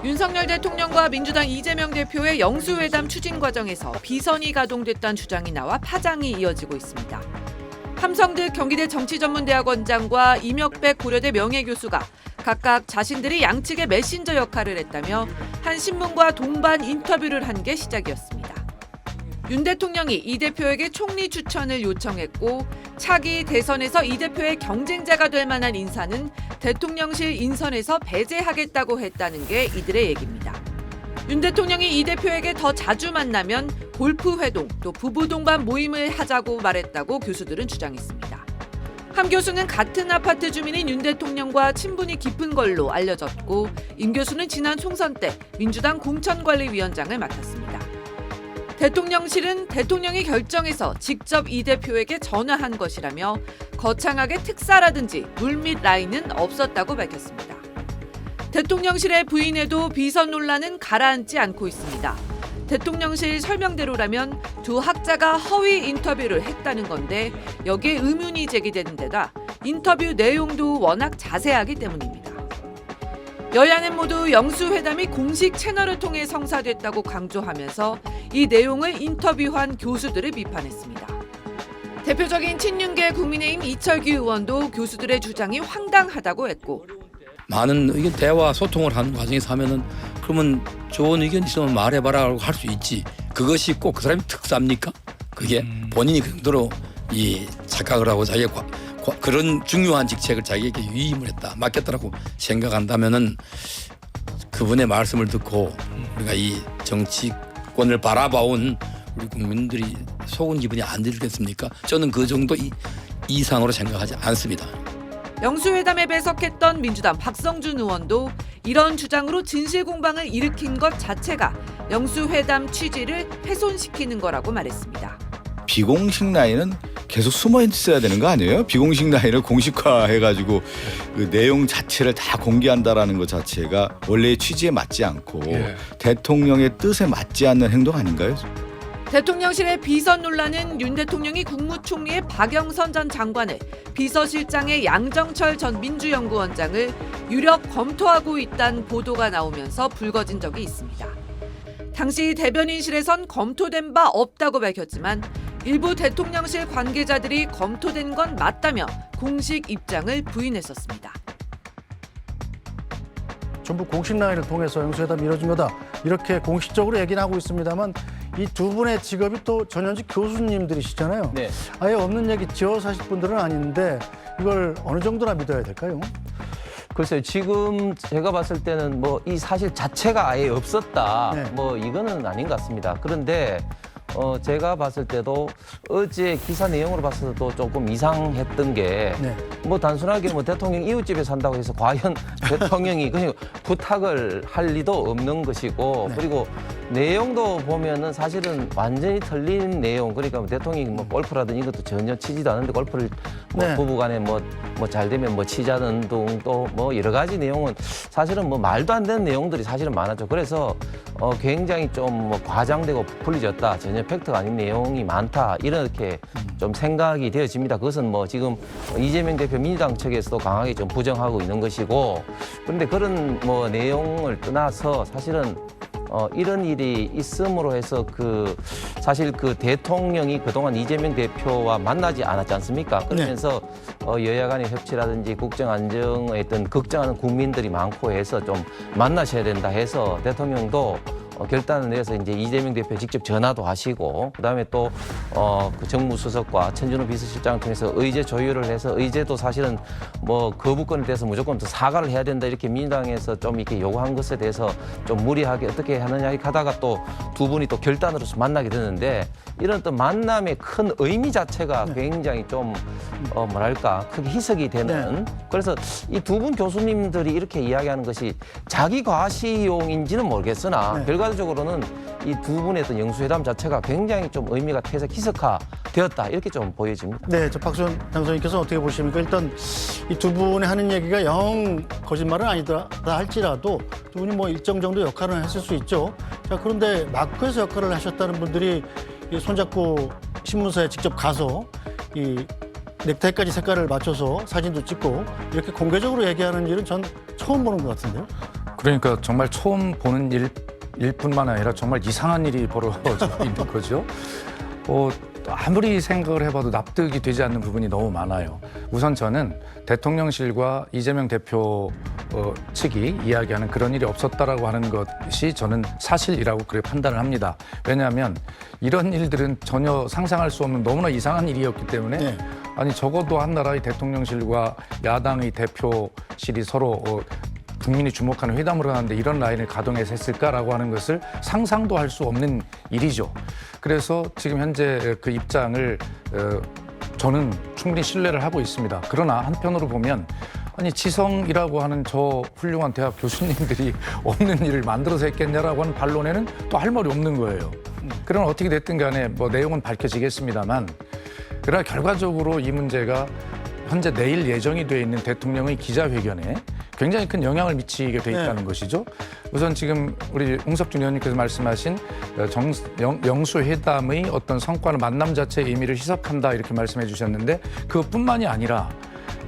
윤석열 대통령과 민주당 이재명 대표의 영수회담 추진 과정에서 비선이 가동됐다는 주장이 나와 파장이 이어지고 있습니다. 함성득 경기대 정치전문대학원장과 임혁백 고려대 명예교수가 각각 자신들이 양측의 메신저 역할을 했다며 한 신문과 동반 인터뷰를 한 게 시작이었습니다. 윤 대통령이 이 대표에게 총리 추천을 요청했고 차기 대선에서 이 대표의 경쟁자가 될 만한 인사는 대통령실 인선에서 배제하겠다고 했다는 게 이들의 얘기입니다. 윤 대통령이 이 대표에게 더 자주 만나면 골프 회동 또 부부 동반 모임을 하자고 말했다고 교수들은 주장했습니다. 함 교수는 같은 아파트 주민인 윤 대통령과 친분이 깊은 걸로 알려졌고 임 교수는 지난 총선 때 민주당 공천관리위원장을 맡았습니다. 대통령실은 대통령이 결정해서 직접 이 대표에게 전화한 것이라며 거창하게 특사라든지 물밑 라인은 없었다고 밝혔습니다. 대통령실의 부인에도 비선 논란은 가라앉지 않고 있습니다. 대통령실 설명대로라면 두 학자가 허위 인터뷰를 했다는 건데 여기에 의문이 제기되는 데다 인터뷰 내용도 워낙 자세하기 때문입니다. 여야는 모두 영수회담이 공식 채널을 통해 성사됐다고 강조하면서 이 내용을 인터뷰한 교수들을 비판했습니다. 대표적인 친윤계 국민의힘 이철규 의원도 교수들의 주장이 황당하다고 했고 많은 의견 대화 소통을 하는 과정에서 하면은 그러면 좋은 의견 있으면 말해봐라고 할 수 있지. 그것이 꼭 그 사람이 특사입니까? 그게 본인이 그 정도로 이 착각을 하고 자기가 그런 중요한 직책을 자기에게 위임을 했다, 맡겼다라고 생각한다면은 그분의 말씀을 듣고 우리가 이 정치권을 바라봐온 우리 국민들이 속은 기분이 안 들겠습니까? 저는 그 정도 이상으로 생각하지 않습니다. 영수회담에 배석했던 민주당 박성준 의원도 이런 주장으로 진실 공방을 일으킨 것 자체가 영수회담 취지를 훼손시키는 거라고 말했습니다. 비공식 라인은 계속 숨어 있어야 되는 거 아니에요? 비공식 라인을 공식화해가지고 그 내용 자체를 다 공개한다라는 것 자체가 원래의 취지에 맞지 않고 대통령의 뜻에 맞지 않는 행동 아닌가요? 대통령실의 비선 논란은 윤 대통령이 국무총리의 박영선 전 장관을 비서실장의 양정철 전 민주연구원장을 유력 검토하고 있다는 보도가 나오면서 불거진 적이 있습니다. 당시 대변인실에선 검토된 바 없다고 밝혔지만 일부 대통령실 관계자들이 검토된 건 맞다며 공식 입장을 부인했었습니다. 전부 공식 라인을 통해서 영수회담이 이뤄진 거다. 이렇게 공식적으로 얘기는 하고 있습니다만 이 두 분의 직업이 또 전현직 교수님들이시잖아요. 네. 아예 없는 얘기 지어 사실 분들은 아닌데 이걸 어느 정도나 믿어야 될까요? 글쎄요, 지금 제가 봤을 때는 뭐 이 사실 자체가 아예 없었다. 네. 뭐 이거는 아닌 것 같습니다. 그런데 제가 봤을 때도 어제 기사 내용으로 봤어도 조금 이상했던 게 뭐 네. 단순하게 뭐 대통령 이웃집에 산다고 해서 과연 대통령이 그냥 부탁을 할 리도 없는 것이고 네. 그리고 내용도 보면은 사실은 완전히 틀린 내용. 그러니까 뭐 대통령이 뭐 골프라든 이것도 전혀 치지도 않는데 골프를 뭐 네. 부부간에 뭐 잘 되면 뭐 치자는 등 또 뭐 여러 가지 내용은 사실은 뭐 말도 안 되는 내용들이 사실은 많았죠. 그래서 굉장히 좀 뭐 과장되고 부풀려졌다. 전혀 팩트가 아닌 내용이 많다. 이렇게 좀 생각이 되어집니다. 그것은 뭐 지금 이재명 대표 민주당 측에서도 강하게 좀 부정하고 있는 것이고 그런데 그런 뭐 내용을 떠나서 사실은 이런 일이 있음으로 해서 사실 그 대통령이 그동안 이재명 대표와 만나지 않았지 않습니까? 그러면서 여야 간의 협치라든지 국정 안정에 어떤 걱정하는 국민들이 많고 해서 좀 만나셔야 된다 해서 대통령도 결단을 내서 이제 이재명 대표 직접 전화도 하시고 그다음에 또 그 정무수석과 천준호 비서실장을 통해서 의제 조율을 해서 의제도 사실은 뭐 거부권에 대해서 무조건 또 사과를 해야 된다 이렇게 민주당에서 좀 이렇게 요구한 것에 대해서 좀 무리하게 어떻게 하느냐 이렇게 하다가 또 두 분이 또 결단으로서 만나게 되는데 이런 또 만남의 큰 의미 자체가 굉장히 좀 뭐랄까 크게 희석이 되는 그래서 이 두 분 교수님들이 이렇게 이야기하는 것이 자기 과시용인지는 모르겠으나 결과적으로는 이 두 분의 어떤 영수회담 자체가 굉장히 좀 의미가 희석화되었다 이렇게 좀 보여집니다. 네, 저 박수현 당선인께서 어떻게 보십니까? 일단 이 두 분이 하는 얘기가 영 거짓말은 아니다 할지라도 두 분이 뭐 일정 정도 역할은 했을 수 있죠. 자, 그런데 마크에서 역할을 하셨다는 분들이 이 손잡고 신문사에 직접 가서 이 넥타이까지 색깔을 맞춰서 사진도 찍고 이렇게 공개적으로 얘기하는 일은 전 처음 보는 것 같은데요. 그러니까 정말 처음 보는 일뿐만 아니라 정말 이상한 일이 벌어지고 있는 거죠. 아무리 생각을 해봐도 납득이 되지 않는 부분이 너무 많아요. 우선 저는 대통령실과 이재명 대표 측이 이야기하는 그런 일이 없었다라고 하는 것이 저는 사실이라고 그렇게 판단을 합니다. 왜냐하면 이런 일들은 전혀 상상할 수 없는 너무나 이상한 일이었기 때문에 네. 아니 적어도 한 나라의 대통령실과 야당의 대표실이 서로 국민이 주목하는 회담을 하는데 이런 라인을 가동해서 했을까라고 하는 것을 상상도 할 수 없는 일이죠. 그래서 지금 현재 그 입장을 저는 충분히 신뢰를 하고 있습니다. 그러나 한편으로 보면 아니 지성이라고 하는 저 훌륭한 대학 교수님들이 없는 일을 만들어서 했겠냐라고 하는 반론에는 또 할 말이 없는 거예요. 그러나 어떻게 됐든 간에 뭐 내용은 밝혀지겠습니다만 그러나 결과적으로 이 문제가 현재 내일 예정이 돼 있는 대통령의 기자회견에 굉장히 큰 영향을 미치게 돼 있다는 것이죠. 우선 지금 우리 홍석준 의원님께서 말씀하신 영수회담의 어떤 성과는 만남 자체의 의미를 희석한다 이렇게 말씀해 주셨는데 그것뿐만이 아니라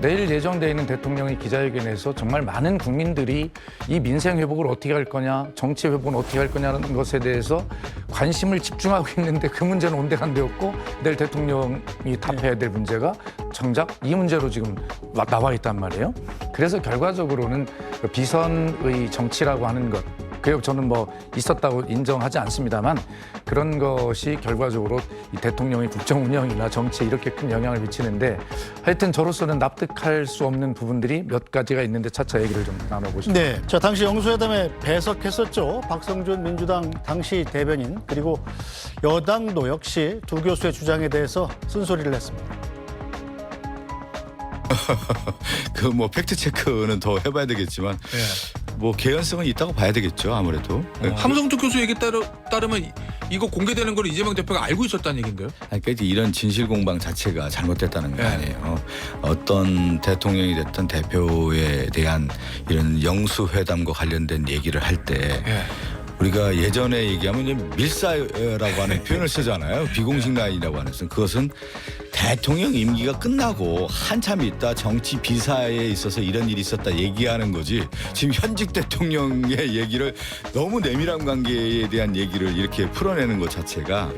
내일 예정돼 있는 대통령의 기자회견에서 정말 많은 국민들이 이 민생 회복을 어떻게 할 거냐, 정치 회복은 어떻게 할 거냐는 것에 대해서 관심을 집중하고 있는데 그 문제는 온데간데없고 내일 대통령이 답해야 될 문제가 정작 이 문제로 지금 나와 있단 말이에요. 그래서 결과적으로는 비선의 정치라고 하는 것, 그게 저는 뭐 있었다고 인정하지 않습니다만 그런 것이 결과적으로 이 대통령의 국정 운영이나 정치에 이렇게 큰 영향을 미치는데 하여튼 저로서는 납득할 수 없는 부분들이 몇 가지가 있는데 차차 얘기를 좀 나눠보시죠. 네, 자 당시 영수회담에 배석했었죠. 박성준 민주당 당시 대변인 그리고 여당도 역시 두 교수의 주장에 대해서 쓴소리를 했습니다. 그 뭐 팩트 체크는 더 해봐야 되겠지만 뭐 개연성은 있다고 봐야 되겠죠 아무래도. 함성tuk 교수 얘기 따르면 이거 공개되는 걸 이재명 대표가 알고 있었다는 얘기인가요? 그러니까 이런 진실 공방 자체가 잘못됐다는 거 아니에요. 어떤 대통령이 됐든 대표에 대한 이런 영수회담과 관련된 얘기를 할 때 우리가 예전에 얘기하면 이제 밀사라고 하는 표현을 쓰잖아요. 비공식 라인이라고 하는 것은 그것은 대통령 임기가 끝나고 한참 있다 정치 비사에 있어서 이런 일이 있었다 얘기하는 거지. 지금 현직 대통령의 얘기를 너무 내밀한 관계에 대한 얘기를 이렇게 풀어내는 것 자체가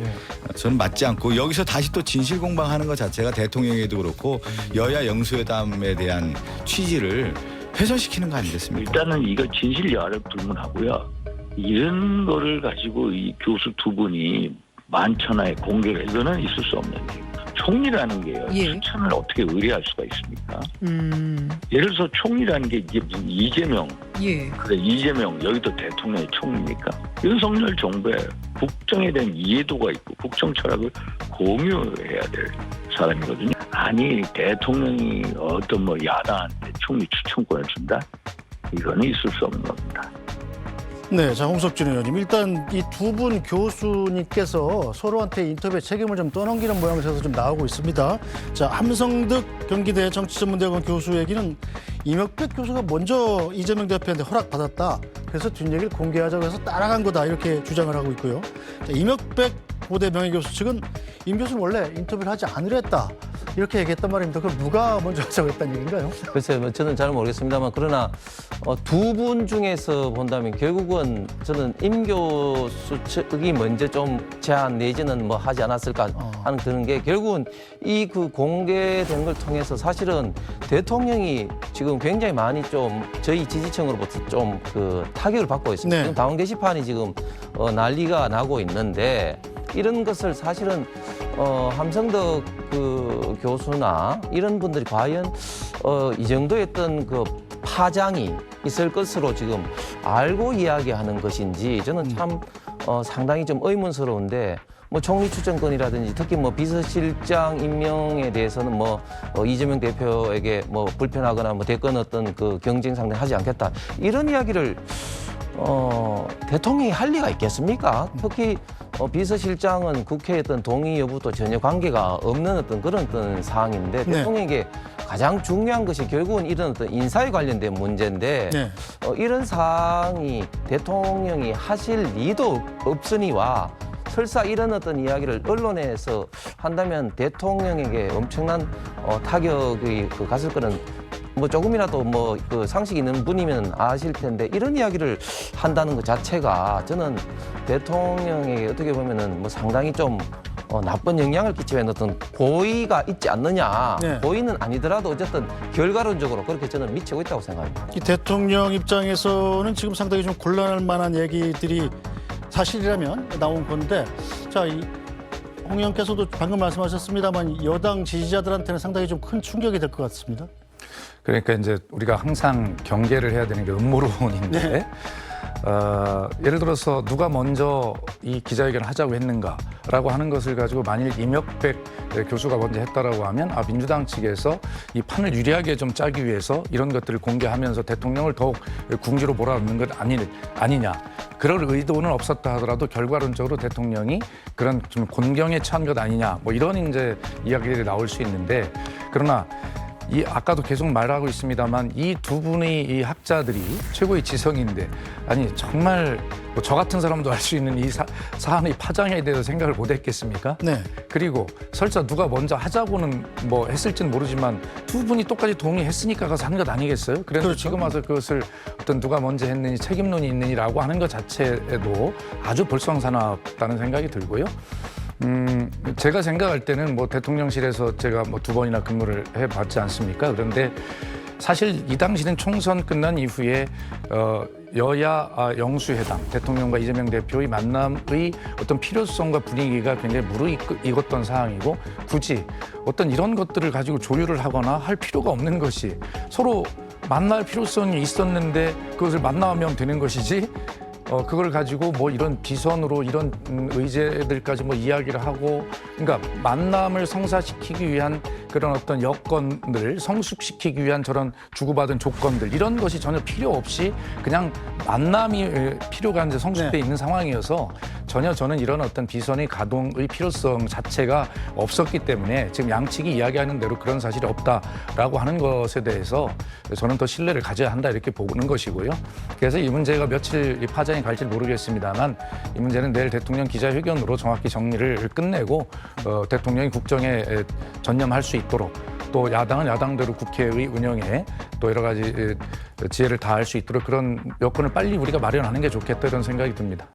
저는 맞지 않고 여기서 다시 또 진실 공방하는 것 자체가 대통령에도 그렇고 여야 영수회담에 대한 취지를 훼손시키는 거 아니겠습니까? 일단은 이거 진실 여하를 불문하고요. 이런 거를 가지고 이 교수 두 분이 만천하에 공개를 이거는 있을 수 없는 얘기입니다. 총리라는 게요. 추천을 어떻게 의뢰할 수가 있습니까? 예를 들어서 총리라는 게 이게 무슨 이재명. 그래 이재명 여기도 대통령의 총리입니까? 윤석열 정부에 국정에 대한 이해도가 있고 국정 철학을 공유해야 될 사람이거든요. 아니 대통령이 어떤 뭐 야당한테 총리 추천권을 준다? 이거는 있을 수 없는 겁니다. 네, 자 홍석준 의원님 일단 이 두 분 교수님께서 서로한테 인터뷰 책임을 좀 떠넘기는 모양새에서 좀 나오고 있습니다. 자 함성득 경기대 정치전문대학원 교수 얘기는 이명백 교수가 먼저 이재명 대표한테 허락받았다. 그래서 뒷얘기를 공개하자고 해서 따라간 거다 이렇게 주장을 하고 있고요. 자, 이명백 고대 명예교수 측은 임 교수는 원래 인터뷰를 하지 않으려 했다. 이렇게 얘기했단 말입니다. 그럼 누가 먼저 하자고 했다는 얘기인가요? 글쎄요, 저는 잘 모르겠습니다만 그러나 두 분 중에서 본다면 결국은 저는 임 교수 측이 먼저 좀 제안 내지는 뭐 하지 않았을까 하는 그런 게 결국은 이 그 공개된 걸 통해서 사실은 대통령이 지금 굉장히 많이 좀 저희 지지층으로부터 좀 그 타격을 받고 있습니다. 네. 지금 당원 게시판이 지금 난리가 나고 있는데 이런 것을 사실은 함성덕 그 교수나 이런 분들이 과연 이 정도의 어떤 그 파장이 있을 것으로 지금 알고 이야기하는 것인지 저는 참 상당히 좀 의문스러운데 뭐 총리 추천권이라든지 특히 뭐 비서실장 임명에 대해서는 뭐 이재명 대표에게 뭐 불편하거나 뭐 대권 어떤 그 경쟁 상대 하지 않겠다 이런 이야기를 대통령이 할 리가 있겠습니까? 특히 비서실장은 국회의 어떤 동의 여부도 전혀 관계가 없는 어떤 그런 어떤 사항인데 대통령에게 가장 중요한 것이 결국은 이런 어떤 인사에 관련된 문제인데 이런 사항이 대통령이 하실 리도 없으니와 설사 이런 어떤 이야기를 언론에서 한다면 대통령에게 엄청난 타격이 갔을 거는 뭐 조금이라도 뭐 그 상식 있는 분이면 아실 텐데 이런 이야기를 한다는 것 자체가 저는 대통령에게 어떻게 보면은 뭐 상당히 좀 나쁜 영향을 끼치는 어떤 고의가 있지 않느냐. 네. 고의는 아니더라도 어쨌든 결과론적으로 그렇게 저는 미치고 있다고 생각합니다. 이 대통령 입장에서는 지금 상당히 좀 곤란할 만한 얘기들이 사실이라면 나온 건데, 자, 홍 의원께서도 방금 말씀하셨습니다만 여당 지지자들한테는 상당히 좀 큰 충격이 될 것 같습니다. 그러니까 이제 우리가 항상 경계를 해야 되는 게 음모론인데 네. 예를 들어서 누가 먼저 이 기자회견을 하자고 했는가라고 하는 것을 가지고 만일 이명백 교수가 먼저 했다라고 하면 민주당 측에서 이 판을 유리하게 좀 짜기 위해서 이런 것들을 공개하면서 대통령을 더욱 궁지로 몰아넣는 것 아니냐. 그럴 의도는 없었다 하더라도 결과론적으로 대통령이 그런 좀 곤경에 처한 것 아니냐. 뭐 이런 이제 이야기들이 나올 수 있는데, 그러나 이 아까도 계속 말하고 있습니다만 이 두 분의 이 학자들이 최고의 지성인데, 아니 정말 뭐 저 같은 사람도 알 수 있는 이 사안의 파장에 대해서 생각을 못 했겠습니까? 네. 그리고 설사 누가 먼저 하자고는 뭐 했을지는 모르지만 두 분이 똑같이 동의했으니까 가서 한 것 아니겠어요? 그런데 그렇죠. 지금 와서 그것을 어떤 누가 먼저 했느니 책임론이 있느니라고 하는 것 자체에도 아주 볼썽사납다는 생각이 들고요. 제가 생각할 때는 뭐 대통령실에서 제가 뭐 2번이나 근무를 해봤지 않습니까? 그런데 사실 이 당시는 총선 끝난 이후에 여야 영수회담, 대통령과 이재명 대표의 만남의 어떤 필요성과 분위기가 굉장히 무르익었던 상황이고, 굳이 어떤 이런 것들을 가지고 조율을 하거나 할 필요가 없는 것이, 서로 만날 필요성이 있었는데 그것을 만나면 되는 것이지, 그걸 가지고 뭐 이런 비선으로 이런 의제들까지 뭐 이야기를 하고, 그러니까 만남을 성사시키기 위한 그런 어떤 여건들, 성숙시키기 위한 저런 주고받은 조건들, 이런 것이 전혀 필요 없이 그냥 만남이 필요가 이제 성숙돼 있는 상황이어서 전혀 저는 이런 어떤 비선의 가동의 필요성 자체가 없었기 때문에 지금 양측이 이야기하는 대로 그런 사실이 없다라고 하는 것에 대해서 저는 더 신뢰를 가져야 한다 이렇게 보는 것이고요. 그래서 이 문제가 며칠 이 파장이 갈지 모르겠습니다만 이 문제는 내일 대통령 기자회견으로 정확히 정리를 끝내고 대통령이 국정에 전념할 수 있도록, 또 야당은 야당대로 국회의 운영에 또 여러 가지 지혜를 다할 수 있도록 그런 여건을 빨리 우리가 마련하는 게 좋겠다 이런 생각이 듭니다.